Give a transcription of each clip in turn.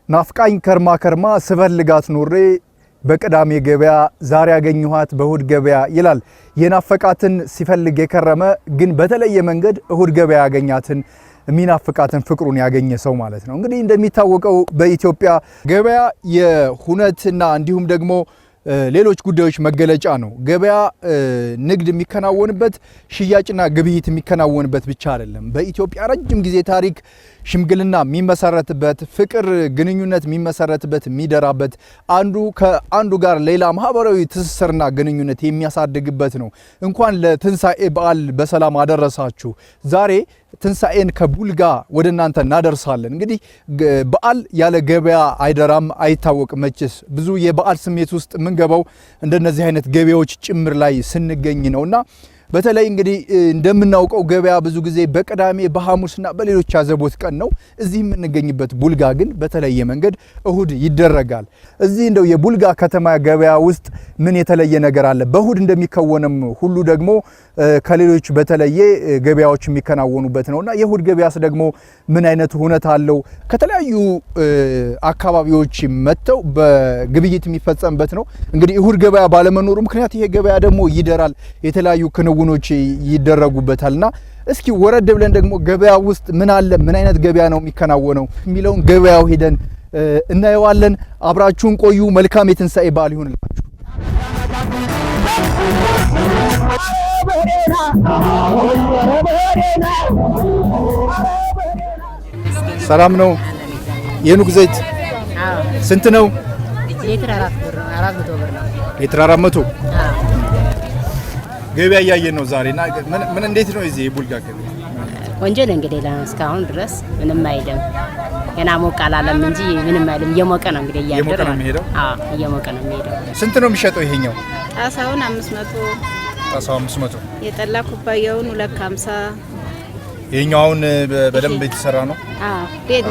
ናፍቃኝ ከርማ ስፈልጋት ኖሬ በቅዳሜ ገበያ ዛሬ ያገኘኋት በእሁድ ገበያ ይላል። የናፈቃትን ሲፈልግ የከረመ ግን በተለየ መንገድ እሁድ ገበያ ያገኛትን ሚናፍቃትን ፍቅሩን ያገኘ ሰው ማለት ነው። እንግዲህ እንደሚታወቀው በኢትዮጵያ ገበያ የሁነትና እንዲሁም ደግሞ ሌሎች ጉዳዮች መገለጫ ነው። ገበያ ንግድ የሚከናወንበት ሽያጭና ግብይት የሚከናወንበት ብቻ አይደለም። በኢትዮጵያ ረጅም ጊዜ ታሪክ ሽምግልና የሚመሰረትበት ፍቅር ግንኙነት የሚመሰረትበት የሚደራበት አንዱ ከአንዱ ጋር ሌላ ማህበራዊ ትስስርና ግንኙነት የሚያሳድግበት ነው። እንኳን ለትንሳኤ በዓል በሰላም አደረሳችሁ። ዛሬ ትንሳኤን ከቡልጋ ወደ እናንተ እናደርሳለን። እንግዲህ በዓል ያለ ገበያ አይደራም አይታወቅም። መቼስ ብዙ የበዓል ስሜት ውስጥ የምንገባው እንደነዚህ አይነት ገበያዎች ጭምር ላይ ስንገኝ ነውና በተለይ እንግዲህ እንደምናውቀው ገበያ ብዙ ጊዜ በቅዳሜ በሐሙስና በሌሎች አዘቦት ቀን ነው። እዚህ የምንገኝበት ቡልጋ ግን በተለየ መንገድ እሁድ ይደረጋል። እዚህ እንደው የቡልጋ ከተማ ገበያ ውስጥ ምን የተለየ ነገር አለ? በእሁድ እንደሚከወንም ሁሉ ደግሞ ከሌሎች በተለየ ገበያዎች የሚከናወኑበት ነውና የእሁድ ገበያስ ደግሞ ምን አይነት ሁነት አለው? ከተለያዩ አካባቢዎች መጥተው በግብይት የሚፈጸምበት ነው። እንግዲህ እሁድ ገበያ ባለመኖሩ ምክንያት ይሄ ገበያ ደግሞ ይደራል። የተለያዩ ክንውኖች ይደረጉበታልና እስኪ ወረድ ብለን ደግሞ ገበያ ውስጥ ምን አለ፣ ምን አይነት ገበያ ነው የሚከናወነው የሚለውን ገበያው ሄደን እናየዋለን። አብራችሁን ቆዩ። መልካም የትንሳኤ በዓል ይሁንላችሁ። ሰላም ነው። የኑግ ዘይት ስንት ነው? ሊትር 400 ብር ነው። ሊትር 400 ገበያ እያየን ነው ዛሬና ምን እንዴት ነው እዚህ የቡልጋ ገበያ? ቆንጆ ነው። እንግዲህ እስካሁን ድረስ ምንም አይደለም። ገና ሞቅ አላለም እንጂ ምንም አይደለም። እየሞቀ ነው እንግዲህ እያደረ ነው የሚሄደው። እየሞቀ ነው የሚሄደው። ስንት ነው የሚሸጠው ይሄኛው? ጣሳውን 500 ጣሳው 500 የጠላ ኩባያውን 250 ይሄኛው አሁን በደንብ የተሰራ ነው።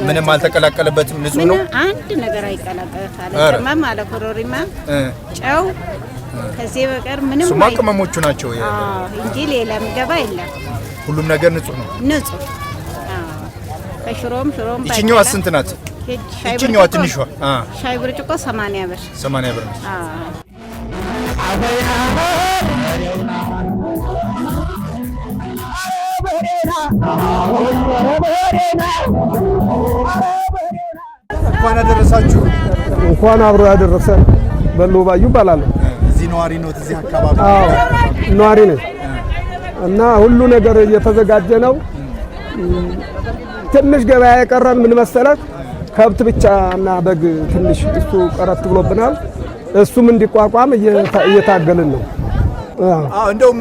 ምንም አልተቀላቀለበትም። ንጹህ ነው። አንድ ነገር አይቀላቀልም። ቅመም አለ ኮረሪማ ጨው ከዚህ በቀር ምንም ሱማ ቅመሞቹ ናቸው እንጂ ሌላ ምገባ የለም። ሁሉም ነገር ንጹህ ነው። ንጹህ ከሽሮም ይችኛዋ ስንት ናት? ይችኛዋ ትንሿ ሻይ ብርጭቆ 80 ብር 80 ብር ነው። እንኳን አደረሳችሁ። እንኳን አብሮ ያደረሰን። በሉ ባዩ ይባላል። እዚህ ነዋሪ ነው። እዚህ አካባቢ ነዋሪ ነው እና ሁሉ ነገር እየተዘጋጀ ነው። ትንሽ ገበያ የቀረን ምን መሰለህ? ከብት ብቻ እና በግ ትንሽ እሱ ቀረት ብሎብናል። እሱም እንዲቋቋም እየታገልን ነው። እንደውም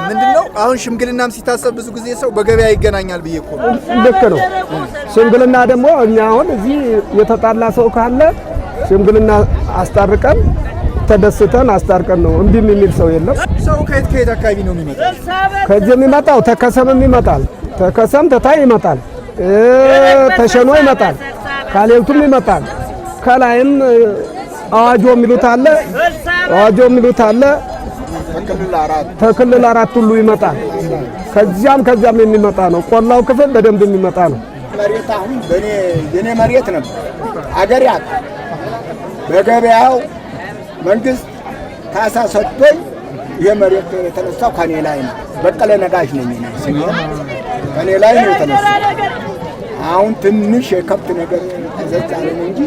ምንድነው አሁን ሽምግልናም ሲታሰብ ብዙ ጊዜ ሰው በገበያ ይገናኛል ብዬ እኮ ነው። ልክ ነው። ሽምግልና ደግሞ እኛ አሁን እዚህ የተጣላ ሰው ካለ ሽምግልና አስታርቀን ተደስተን አስታርቀን ነው። እንዲህ የሚል ሰው የለም። ሰው ከየት አካባቢ ነው የሚመጣው? ከዚህ የሚመጣው ተከሰምም ይመጣል። ተከሰም ተታይ ይመጣል። ተሸኖ ይመጣል። ካሌልቱም ይመጣል። ከላይም አዋጆ የሚሉት አለ። አዋጆ የሚሉት አለ። ተክልል አራት ሁሉ ይመጣል። ከዚያም የሚመጣ ነው። ቆላው ክፍል በደንብ የሚመጣ ነው። መሬት አሁን የኔ መሬት ነው። አገር ያት በገበያው መንግስት ካሳ ሰጥቶኝ የመሬት የተነሳው ከኔ ላይ ነው። በቀለ ነጋሽ ነኝ ከኔ ላይ ነው የተነሳው። አሁን ትንሽ የከብት ነገር ተዘጋለን እንጂ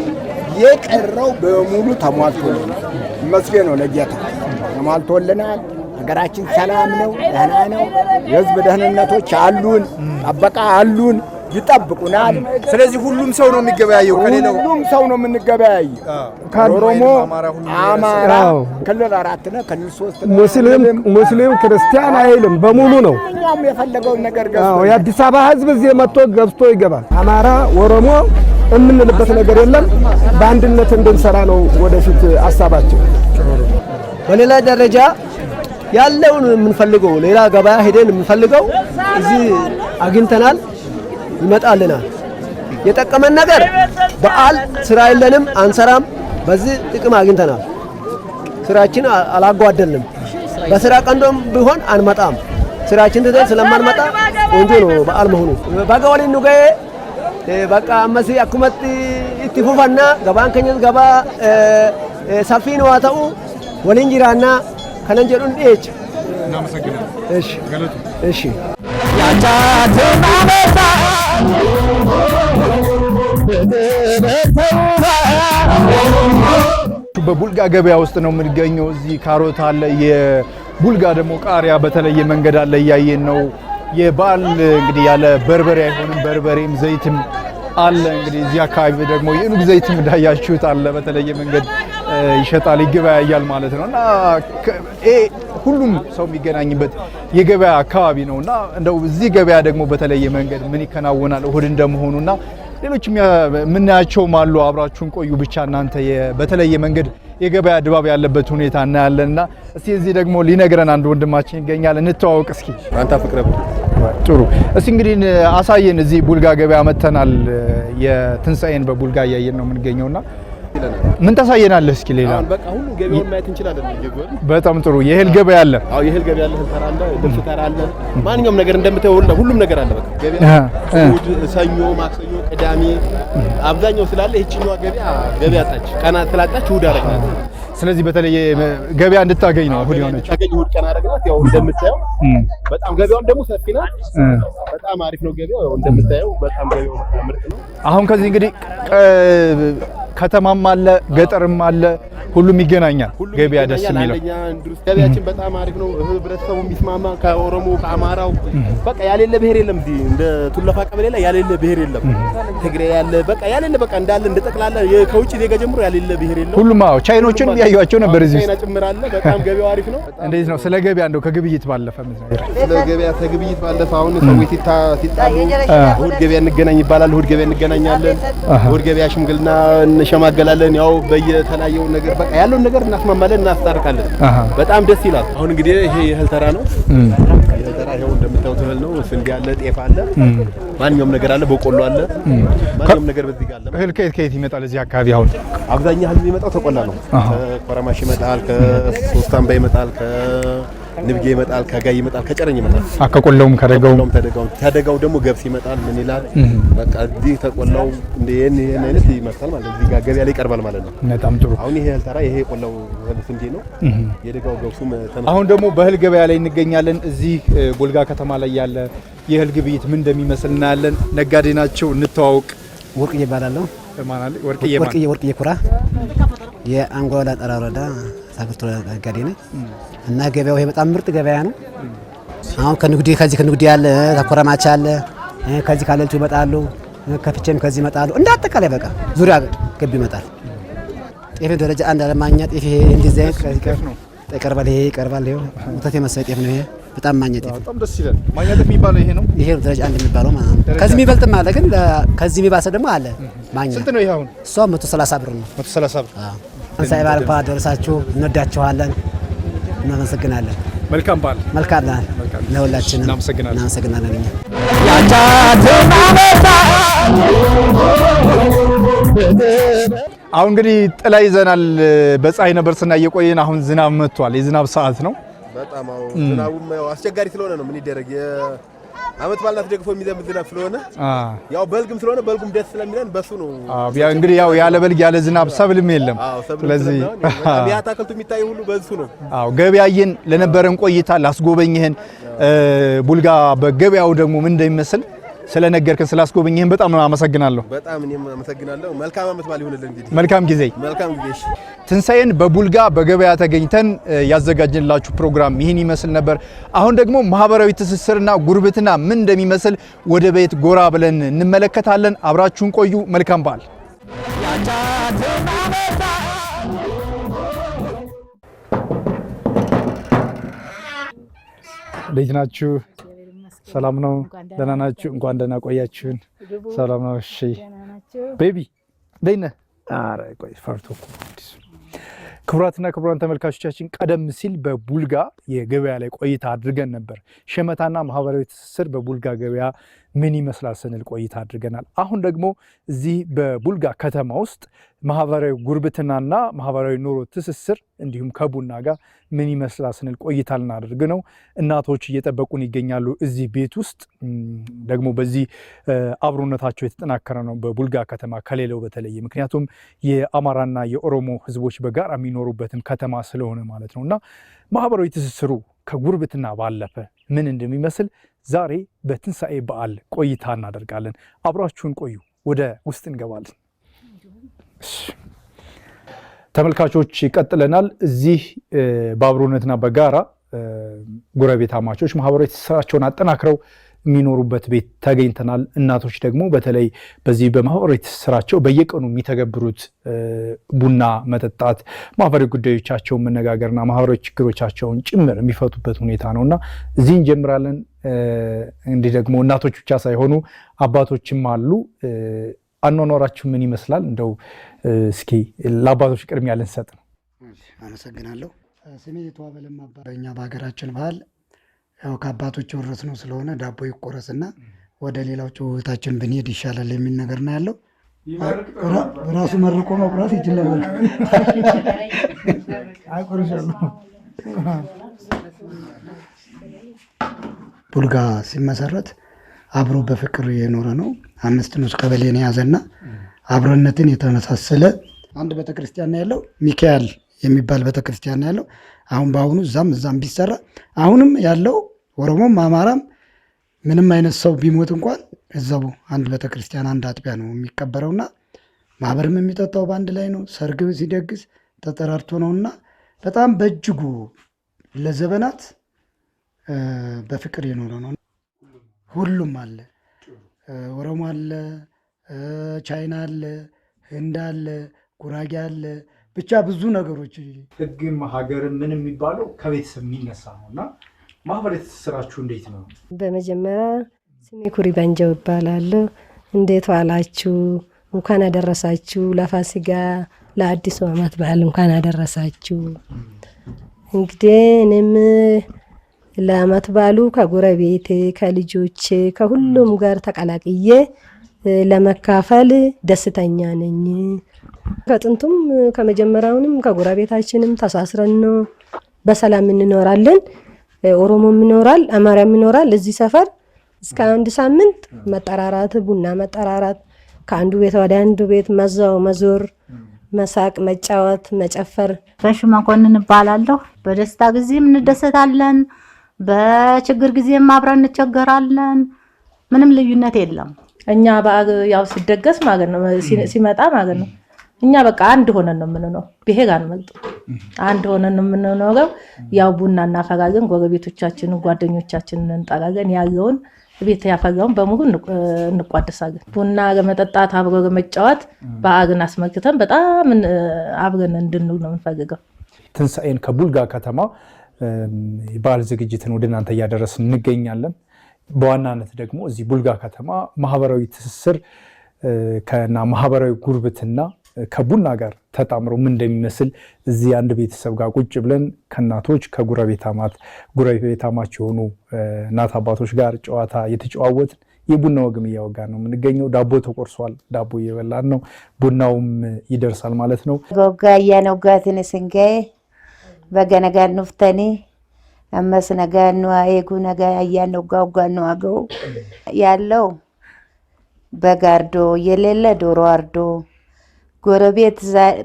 የቀረው በሙሉ ተሟልቶልናል። መስገን ነው ለጌታ ተሟልቶልናል። ሀገራችን ሰላም ነው፣ ደህና ነው። የህዝብ ደህንነቶች አሉን፣ ጠበቃ አሉን፣ ይጠብቁናል። ስለዚህ ሁሉም ሰው ነው የሚገበያየው። ከሌላው ሁሉም ሰው ነው የምንገበያይ። ኦሮሞ፣ አማራ ክልል 4 ነው፣ ክልል 3 ነው። ሙስሊም ክርስቲያን አይልም፣ በሙሉ ነው። እኛም የፈለገውን ነገር ገዝቶ የአዲስ አበባ ህዝብ እዚህ መጥቶ ገብቶ ይገባል። አማራ ኦሮሞ የምንልበት ነገር የለም። በአንድነት እንድንሰራ ነው ወደፊት ሐሳባችን። በሌላ ደረጃ ያለውን የምንፈልገው ሌላ ገበያ ሄደን የምንፈልገው እዚህ አግኝተናል። ይመጣልናል። የጠቀመን ነገር በዓል ስራ የለንም፣ አንሰራም። በዚህ ጥቅም አግኝተናል። ስራችን አላጓደልንም። በስራ ቀንዶም ቢሆን አንመጣም። ስራችን ትተን ስለማንመጣ ቆንጆ ነው በዓል መሆኑ። ባጋወሊ ኑጋዬ በቃ አመሲ አኩመት ኢትፉፋና ገባን ከኘስ ገባ ሰፊን ዋታው ወሊን ጅራና ከነን ጀዱን ዴች እናመሰግናለን። እሺ ገለቱ እሺ ያቻትና መጣ በቡልጋ ገበያ ውስጥ ነው የምንገኘው። እዚህ ካሮት አለ፣ የቡልጋ ደግሞ ቃሪያ በተለየ መንገድ አለ እያየን ነው። የበዓል እንግዲህ ያለ በርበሬ አይሆንም፣ በርበሬም ዘይትም አለ። እንግዲህ እዚህ አካባቢ ደግሞ የኑግ ዘይትም እንዳያችሁት አለ፣ በተለየ መንገድ ይሸጣል፣ ይገበያያል ማለት ነውና ሁሉም ሰው የሚገናኝበት የገበያ አካባቢ ነውና እንደው እዚህ ገበያ ደግሞ በተለየ መንገድ ምን ይከናወናል እሁድ እንደመሆኑና ሌሎች የምናያቸውም አሉ። አብራችሁን ቆዩ ብቻ እናንተ በተለየ መንገድ የገበያ ድባብ ያለበት ሁኔታ እናያለንና እስቲ እዚህ ደግሞ ሊነግረን አንድ ወንድማችን ይገኛል። እንተዋወቅ እስኪ። አንተ ፍቅረብ ጥሩ። እስቲ እንግዲህ አሳየን። እዚህ ቡልጋ ገበያ መተናል። የትንሳኤን በቡልጋ እያየን ነው የምንገኘውና ምን ታሳየናለህ እስኪ? ሌላ በቃ ሁሉ ገበያውን ማየት እንችላለን። በጣም ጥሩ። የእህል ገበያ አለ። አዎ የእህል ገበያ አለ፣ ተራ አለ፣ ልብስ ተራ አለ። ማንኛውም ነገር እንደምታየው ሁሉም ነገር አለ። በቃ ገበያ እሑድ፣ ሰኞ፣ ማክሰኞ፣ ቅዳሜ አብዛኛው ስላለ ይህችኛዋ ገበያ ታች ቀናት ስላጣች እሑድ አደረግናት። ስለዚህ በተለየ ገበያ እንድታገኝ ነው እሑድ የሆነች። ታገኝ እሑድ ቀን አደረግናት። ያው እንደምታየው በጣም ገበያውን ደግሞ ሰፊ ናት። በጣም አሪፍ ነው ገበያው። ያው እንደምታየው በጣም ገበያው ምርጥ ነው። አሁን ከዚህ እንግዲህ ከተማም አለ ገጠርም አለ፣ ሁሉም ይገናኛል። ገበያ ደስ የሚለው ገበያችን በጣም አሪፍ ነው። ህብረተሰቡ የሚስማማ ከኦሮሞ ከአማራው በቃ ያሌለ ብሔር የለም። እንደ ቱለፋ ቀበሌ ላይ ያሌለ ብሔር የለም። ትግሬ ያለ በቃ ያሌለ በቃ እንዳለ እንደጠቅላላ ከውጭ ዜጋ ጀምሮ ያሌለ ብሔር የለም። ሁሉም አዎ ቻይኖችን ያዩዋቸው ነበር እዚህ ቻይና ጭምራለ። በጣም ገበያው አሪፍ ነው። እንዴት ነው ስለ ገበያ እንደው ከግብይት ባለፈ ስለ ገበያ ከግብይት ባለፈ አሁን ሰዎች ሲጣሉ እሑድ ገበያ እንገናኝ ይባላል። እሑድ ገበያ እንገናኛለን። እሑድ ገበያ ሽምግልና እንሸማገላለን። ያው በየተለያየው ነገር በቃ ያለውን ነገር እናስማማለን፣ እናስታርቃለን። በጣም ደስ ይላል። አሁን እንግዲህ ይሄ የእህል ተራ ነው። የእህል ተራ ይኸው እንደምታዩት እህል ነው። ስንዴ አለ፣ ጤፍ አለ፣ ማንኛውም ነገር አለ፣ በቆሎ አለ፣ ማንኛውም ነገር በዚህ ጋር አለ። እህል ከየት ይመጣል እዚህ አካባቢ? አሁን አብዛኛው እህል የሚመጣው ተቆላ ነው። ከኮረማሽ ይመጣል፣ ከሶስት አምባ ይመጣል፣ ንብጌ ይመጣል፣ ከጋይ ይመጣል፣ ከጨረኝ ይመጣል። ከቆላውም ከደጋው ደግሞ ገብስ ይመጣል። ምን ይላል በቃ እዚህ ተቆላው ይሄን አይነት ይመጣል ማለት እዚህ ጋር ገበያ ላይ ይቀርባል ማለት ነው። በጣም ጥሩ። አሁን ይሄ እህል ተራ ይሄ ቆላው ስንዴ ነው። የደጋው ገብሱም አሁን ደግሞ በእህል ገበያ ላይ እንገኛለን። እዚህ ቡልጋ ከተማ ላይ ያለ የእህል ግብይት ምን እንደሚመስል እናያለን። ነጋዴ ናቸው፣ እንተዋወቅ። ወርቅዬ እባላለሁ። ማናለ? ወርቅዬ ኩራ የአንጎላ ጠራ ወረዳ ሳፍርቶ ነጋዴ ነኝ። እና ገበያው ይሄ በጣም ምርጥ ገበያ ነው። አሁን ከዚህ ከንግዲ ያለ ተኮረማች አለ፣ ከዚህ ካለልቱ ይመጣሉ፣ ከፍቼም ከዚህ ይመጣሉ። እንደ አጠቃላይ በቃ ዙሪያ ገብ ይመጣል። ጤፍ ደረጃ አንድ አለማኛ ጤፍ ይሄ እንደዚህ ነው ይቀርባል። ይሄ ይቀርባል። ይሄ ወተት የመሰለ ጤፍ ነው። ይሄ በጣም ማኛ ጤፍ በጣም ደስ ይላል። ማኛ ጤፍ የሚባለው ይሄ ነው። ይሄ ደረጃ አንድ የሚባለው ማለት ነው። ከዚህ የሚበልጥም አለ፣ ግን ከዚህ የሚባሰ ደግሞ አለ። ማኛ ስንት ነው ይሄ አሁን? እሷ 130 ብር ነው። 130 ብር። አዎ እንሳይ ባልኳ ደረሳችሁ። እንወዳችኋለን። እናመሰግናለን። መልካም በዓል። መልካም በዓል ለሁላችንም። እናመሰግናለን። አሁን እንግዲህ ጥላ ይዘናል። በፀሐይ ነበር ስናይ የቆየን። አሁን ዝናብ መጥቷል። የዝናብ ሰዓት ነው። በጣም ዝናቡም አስቸጋሪ ስለሆነ ነው ምን ይደረግ አመት ባልናት ደግፎ የሚዘንብ ዝናብ ስለሆነ ያው በልግም ስለሆነ በልጉም ደስ ስለሚለን በሱ ነው። እንግዲህ ያው ያለ በልግ ያለ ዝናብ ሰብልም የለም። ስለዚህ ያታከልቱ የሚታየው ሁሉ በሱ ነው። ገበያየን ለነበረን ቆይታ ላስጎበኝህን ቡልጋ በገበያው ደግሞ ምን እንደሚመስል ስለነገርከን ስላስጎበኝህን በጣም አመሰግናለሁ። በጣም እኔም አመሰግናለሁ። መልካም አመት ባል ይሁንልን። እንግዲህ መልካም ጊዜ። ትንሳኤን በቡልጋ በገበያ ተገኝተን ያዘጋጀንላችሁ ፕሮግራም ይህን ይመስል ነበር። አሁን ደግሞ ማህበራዊ ትስስርና ጉርብትና ምን እንደሚመስል ወደ ቤት ጎራ ብለን እንመለከታለን። አብራችሁን ቆዩ። መልካም በዓል። እንዴት ናችሁ? ሰላም ነው? ደህና ናችሁ? እንኳን ደህና ቆያችሁን። ሰላም ነው? እሺ ቤቢ እንዴት ነህ? ኧረ ቆይ ፈርቶ እኮ ክቡራትና ክቡራን ተመልካቾቻችን ቀደም ሲል በቡልጋ የገበያ ላይ ቆይታ አድርገን ነበር። ሸመታና ማህበራዊ ትስስር በቡልጋ ገበያ ምን ይመስላል ስንል ቆይታ አድርገናል። አሁን ደግሞ እዚህ በቡልጋ ከተማ ውስጥ ማህበራዊ ጉርብትናና ማህበራዊ ኑሮ ትስስር እንዲሁም ከቡና ጋር ምን ይመስላል ስንል ቆይታ ልናደርግ ነው። እናቶች እየጠበቁን ይገኛሉ እዚህ ቤት ውስጥ። ደግሞ በዚህ አብሮነታቸው የተጠናከረ ነው በቡልጋ ከተማ ከሌላው በተለየ፣ ምክንያቱም የአማራና የኦሮሞ ህዝቦች በጋራ የሚኖሩበትን ከተማ ስለሆነ ማለት ነው። እና ማህበራዊ ትስስሩ ከጉርብትና ባለፈ ምን እንደሚመስል ዛሬ በትንሣኤ በዓል ቆይታ እናደርጋለን። አብራችሁን ቆዩ። ወደ ውስጥ እንገባለን። ተመልካቾች ይቀጥለናል። እዚህ በአብሮነትና በጋራ ጎረቤታማቾች ማህበራዊ ትስስራቸውን አጠናክረው የሚኖሩበት ቤት ተገኝተናል። እናቶች ደግሞ በተለይ በዚህ በማህበራዊ ትስስራቸው በየቀኑ የሚተገብሩት ቡና መጠጣት፣ ማህበራዊ ጉዳዮቻቸውን መነጋገርና ማህበራዊ ችግሮቻቸውን ጭምር የሚፈቱበት ሁኔታ ነውና እዚህ እንጀምራለን። እንዲህ ደግሞ እናቶች ብቻ ሳይሆኑ አባቶችም አሉ። አኗኗራችሁ ምን ይመስላል? እንደው እስኪ ለአባቶች ቅድሚያ ልንሰጥ ነው። አመሰግናለሁ። ስሜ የተዋበ ለማ በእኛ በሀገራችን ባህል ያው ከአባቶች የወረስነው ስለሆነ ዳቦ ይቆረስና ወደ ሌላው ጭውውታችን ብንሄድ ይሻላል የሚል ነገር ነው ያለው። ራሱ መርቆ መቁረስ ይችላል። አይቆርሻለሁ። ቡልጋ ሲመሰረት አብሮ በፍቅር የኖረ ነው። 5 ንዑስ ቀበሌን የያዘና አብሮነትን የተመሳሰለ አንድ ቤተክርስቲያን ነው ያለው። ሚካኤል የሚባል ቤተክርስቲያን ነው ያለው። አሁን በአሁኑ እዛም ቢሰራ አሁንም ያለው ኦሮሞም አማራም ምንም አይነት ሰው ቢሞት እንኳን እዛው አንድ ቤተክርስቲያን አንድ አጥቢያ ነው የሚቀበረውና ማህበርም የሚጠጣው በአንድ ላይ ነው። ሰርግ ሲደግስ ተጠራርቶ ነውና በጣም በእጅጉ ለዘመናት በፍቅር የኖረ ነው። ሁሉም አለ። ኦሮሞ አለ፣ ቻይና አለ፣ ህንድ አለ፣ ጉራጌ አለ፣ ብቻ ብዙ ነገሮች። ህግም ሀገርም ምን የሚባለው ከቤተሰብ የሚነሳ ነውና ማህበራዊ ትስስራችሁ እንዴት ነው? በመጀመሪያ ስሜ ኩሪ ባንጃው ይባላለሁ። እንዴት ዋላችሁ? እንኳን አደረሳችሁ። ለፋሲካ ለአዲሱ ዓመት በዓል እንኳን አደረሳችሁ። እንግዲህ እኔም ለዓመት በዓሉ ከጎረቤቴ ከልጆቼ ከሁሉም ጋር ተቀላቅዬ ለመካፈል ደስተኛ ነኝ። ከጥንቱም ከመጀመሪያውንም ከጎረቤታችንም ተሳስረን ነው በሰላም እንኖራለን። ኦሮሞም ይኖራል፣ አማራም ይኖራል። እዚህ ሰፈር እስከ 1 ሳምንት መጠራራት፣ ቡና መጠራራት፣ ከአንዱ ቤት ወደ አንዱ ቤት መዞር፣ መሳቅ፣ መጫወት፣ መጨፈር። ረሽ መኮንን እባላለሁ። በደስታ ጊዜም እንደሰታለን፣ በችግር ጊዜም አብረን እንቸገራለን። ምንም ልዩነት የለም። እኛ ያው ሲደገስ ማለት ነው ሲመጣ ማለት ነው እኛ በቃ አንድ ሆነን ነው የምንኖረው። ብሄግ አንመጡ አንድ ሆነን ነው የምንኖረው። ያው ቡና እናፈጋገን፣ ጎረቤቶቻችንን ጓደኞቻችንን እንጠራገን፣ ያለውን ቤት ያፈጋውን በሙሉ እንቋደሳለን። ቡና ለመጠጣት አብሮ ለመጫወት በዓልን አስመልክተን በጣም አብረን እንድንውል ነው የምንፈልገው። ትንሣኤን ከቡልጋ ከተማ የበዓል ዝግጅትን ወደ እናንተ እያደረስን እንገኛለን። በዋናነት ደግሞ እዚህ ቡልጋ ከተማ ማህበራዊ ትስስር ከና ማህበራዊ ጉርብትና ከቡና ጋር ተጣምሮ ምን እንደሚመስል እዚህ አንድ ቤተሰብ ጋር ቁጭ ብለን ከእናቶች ከጉረቤታማች የሆኑ እናት አባቶች ጋር ጨዋታ እየተጨዋወትን የቡና ወግም እያወጋን ነው የምንገኘው። ዳቦ ተቆርሷል፣ ዳቦ እየበላን ነው። ቡናውም ይደርሳል ማለት ነው። ጎጋያ ነው ጋትን ስንጋይ በገነጋ ንፍተኒ አመስ ነገ ነው አይጉ ነገ አያነው ጋውጋ ነው አገው ያለው በጋርዶ የሌለ ዶሮ አርዶ ጎረቤት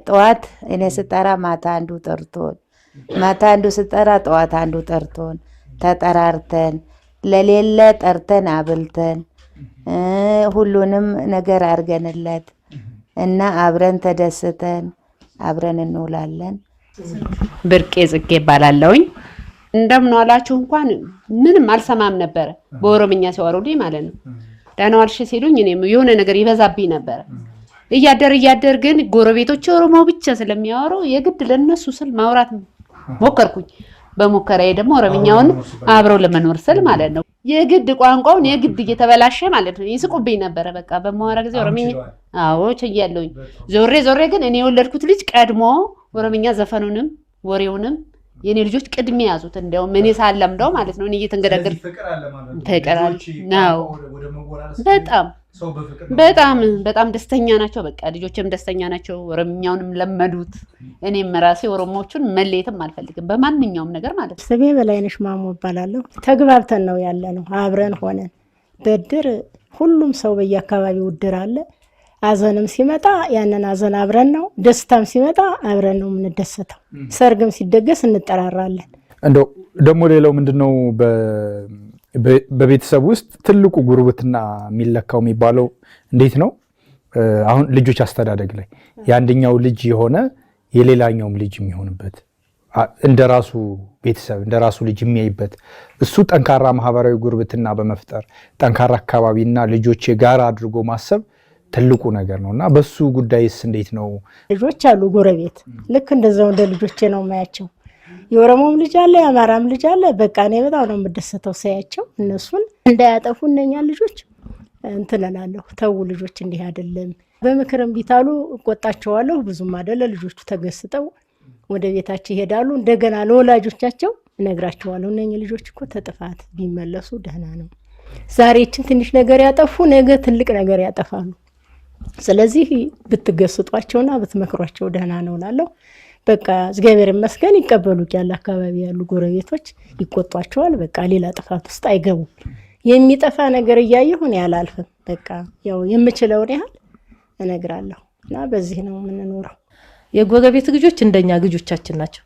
ጠዋት እኔ ስጠራ ማታ አንዱ ጠርቶን፣ ማታ አንዱ ስጠራ ጠዋት አንዱ ጠርቶን ተጠራርተን ለሌለ ጠርተን አብልተን ሁሉንም ነገር አርገንለት እና አብረን ተደስተን አብረን እንውላለን። ብርቄ ጽጌ ይባላለሁኝ። እንደምን ዋላችሁ እንኳን ምንም አልሰማም ነበር በኦሮምኛ ሲወሩልኝ ማለት ነው። ደህና ዋልሽ ሲሉኝ እኔም የሆነ ነገር ይበዛብኝ ነበር። እያደር ግን ጎረቤቶች ኦሮሞ ብቻ ስለሚያወሩ የግድ ለነሱ ስል ማውራት ሞከርኩኝ። በሙከራዬ ደግሞ ኦሮምኛውን አብረው ለመኖር ስል ማለት ነው የግድ ቋንቋውን የግድ እየተበላሸ ማለት ነው ይስቁብኝ ነበር። በቃ በማወራ ጊዜ ኦሮምኛ አዎ ቸያለሁኝ። ዞሬ ግን እኔ የወለድኩት ልጅ ቀድሞ ኦሮምኛ ዘፈኑንም ወሬውንም የኔ ልጆች ቅድሜ ያዙት። እንደውም እኔ ሳለምደው ማለት ነው እኔ እየተንገዳገር ፍቅር አለ ነው። በጣም ደስተኛ ናቸው። በቃ ልጆችም ደስተኛ ናቸው። ኦሮምኛውንም ለመዱት። እኔም ራሴ ኦሮሞዎቹን መለየትም አልፈልግም በማንኛውም ነገር ማለት ነው። ስሜ በላይነሽ ማሞ እባላለሁ። ተግባብተን ነው ያለነው፣ አብረን ሆነን በድር ሁሉም ሰው በየአካባቢው ውድር አለ። አዘንም ሲመጣ ያንን አዘን አብረን ነው፣ ደስታም ሲመጣ አብረን ነው የምንደሰተው። ሰርግም ሲደገስ እንጠራራለን። እንደው ደግሞ ሌላው ምንድነው በቤተሰብ ውስጥ ትልቁ ጉርብትና የሚለካው የሚባለው እንዴት ነው? አሁን ልጆች አስተዳደግ ላይ የአንደኛው ልጅ የሆነ የሌላኛውም ልጅ የሚሆንበት እንደራሱ ቤተሰብ እንደራሱ ልጅ የሚያይበት እሱ ጠንካራ ማህበራዊ ጉርብትና በመፍጠር ጠንካራ አካባቢና ልጆች ጋር አድርጎ ማሰብ ትልቁ ነገር ነውና በሱ ጉዳይስ እንዴት ነው? ልጆች አሉ ጎረቤት ልክ እንደዛው እንደ ልጆቼ ነው ማያቸው። የኦሮሞም ልጅ አለ የአማራም ልጅ አለ። በቃ እኔ በጣም ነው የምደሰተው ሳያቸው። እነሱን እንዳያጠፉ እነኛ ልጆች እንትን እላለሁ፣ ተው ልጆች እንዲህ አይደለም። በምክርም ቢታሉ እቆጣቸዋለሁ። ብዙም አይደለ ልጆቹ ተገስጠው ወደ ቤታቸው ይሄዳሉ። እንደገና ለወላጆቻቸው እነግራቸዋለሁ፣ እነኛ ልጆች እኮ ተጥፋት ቢመለሱ ደህና ነው። ዛሬችን ትንሽ ነገር ያጠፉ ነገ ትልቅ ነገር ያጠፋሉ። ስለዚህ ብትገስጧቸውና ብትመክሯቸው ደህና ነው እላለሁ። በቃ እግዚአብሔር ይመስገን ይቀበሉኛል። አካባቢ ያሉ ጎረቤቶች ይቆጧቸዋል። በቃ ሌላ ጥፋት ውስጥ አይገቡም። የሚጠፋ ነገር እያየሁ እኔ አላልፍም። በቃ ያው የምችለውን ያህል እነግራለሁ እና በዚህ ነው የምንኖረው። የጎረቤት ልጆች እንደኛ ልጆቻችን ናቸው።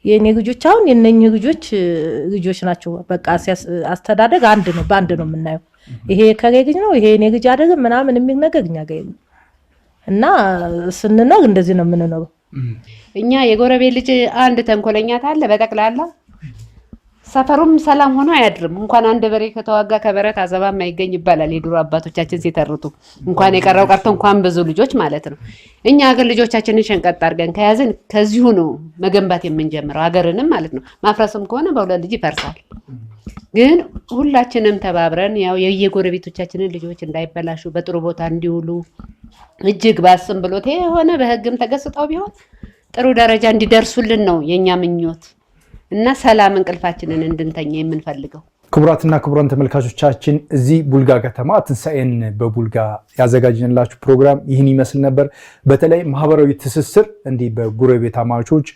የኔ ልጆች አሁን የነኚህ ልጆች ናቸው። በቃ አስተዳደግ አንድ ነው፣ በአንድ ነው የምናየው። ይሄ ከሬ ልጅ ነው ይሄ የኔ ልጅ አይደለም ምናምን የሚል ነገር እኛ ጋር የለም እና ስንኖር እንደዚህ ነው የምንኖረው። እኛ የጎረቤት ልጅ አንድ ተንኮለኛ ታለ በጠቅላላ ሰፈሩም ሰላም ሆኖ አያድርም። እንኳን አንድ በሬ ከተዋጋ ከበረት አዘባ ማይገኝ ይባላል የድሮ አባቶቻችን ሲተርቱ። እንኳን የቀረው ቀርቶ እንኳን ብዙ ልጆች ማለት ነው። እኛ ሀገር ልጆቻችንን ሸንቀጥ አድርገን ከያዝን ከዚሁ ነው መገንባት የምንጀምረው ሀገርንም ማለት ነው። ማፍረስም ከሆነ በሁለት ልጅ ይፈርሳል። ግን ሁላችንም ተባብረን ያው የየጎረቤቶቻችንን ልጆች እንዳይበላሹ በጥሩ ቦታ እንዲውሉ እጅግ ባስም ብሎት የሆነ በህግም ተገስጠው ቢሆን ጥሩ ደረጃ እንዲደርሱልን ነው የኛ ምኞት እና ሰላም እንቅልፋችንን እንድንተኛ የምንፈልገው። ክቡራትና ክቡራን ተመልካቾቻችን እዚህ ቡልጋ ከተማ ትንሳኤን በቡልጋ ያዘጋጅንላችሁ ፕሮግራም ይህን ይመስል ነበር። በተለይ ማህበራዊ ትስስር እንዲህ በጎረቤታማቾች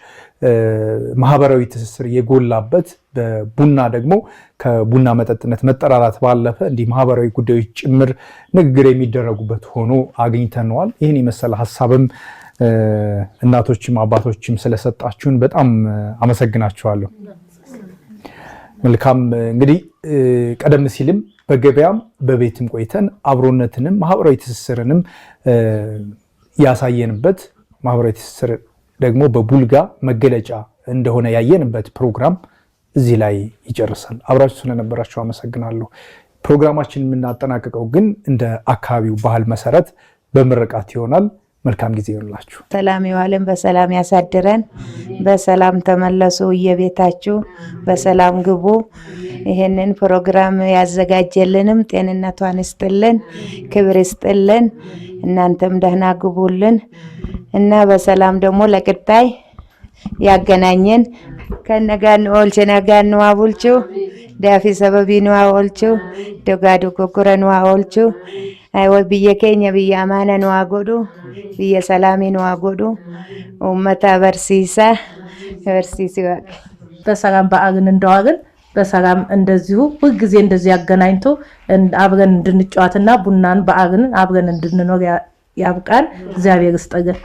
ማህበራዊ ትስስር የጎላበት በቡና ደግሞ ከቡና መጠጥነት መጠራራት ባለፈ እንዲህ ማህበራዊ ጉዳዮች ጭምር ንግግር የሚደረጉበት ሆኖ አግኝተነዋል። ይህን የመሰለ ሀሳብም እናቶችም አባቶችም ስለሰጣችሁን በጣም አመሰግናችኋለሁ። መልካም እንግዲህ ቀደም ሲልም በገበያም በቤትም ቆይተን አብሮነትንም ማህበራዊ ትስስርንም ያሳየንበት ማህበራዊ ትስስር ደግሞ በቡልጋ መገለጫ እንደሆነ ያየንበት ፕሮግራም እዚህ ላይ ይጨርሳል። አብራችሁ ስለነበራችሁ አመሰግናለሁ። ፕሮግራማችን የምናጠናቀቀው ግን እንደ አካባቢው ባህል መሰረት በምርቃት ይሆናል። መልካም ጊዜ ይሁንላችሁ። ሰላም ይዋልን፣ በሰላም ያሳድረን። በሰላም ተመለሱ፣ እየቤታችሁ በሰላም ግቡ። ይሄንን ፕሮግራም ያዘጋጀልንም ጤንነቷን ይስጥልን፣ ክብር ይስጥልን። እናንተም ደህና ግቡልን እና በሰላም ደግሞ ለቅጣይ ያገናኘን። ከነጋን ኦልቸ ነጋን ነው አቡልቹ ዳፊ ሰበቢ ነው አውልቹ ደጋዱ ኮኩረ ነው አውልቹ አይወ ብየ ኬኛ ብየ አማና ነው አጎዱ ብየ ሰላሚ ነው አጎዱ ኡመታ በርሲሳ ዋቅ በሰላም በአግን እንደዋግን በሰላም እንደዚሁ ሁልጊዜ እንደዚህ ያገናኝቶ አብረን እንድንጫወትና ቡናን በአግን አብረን እንድንኖር ያብቃን። እግዚአብሔር ይስጠን።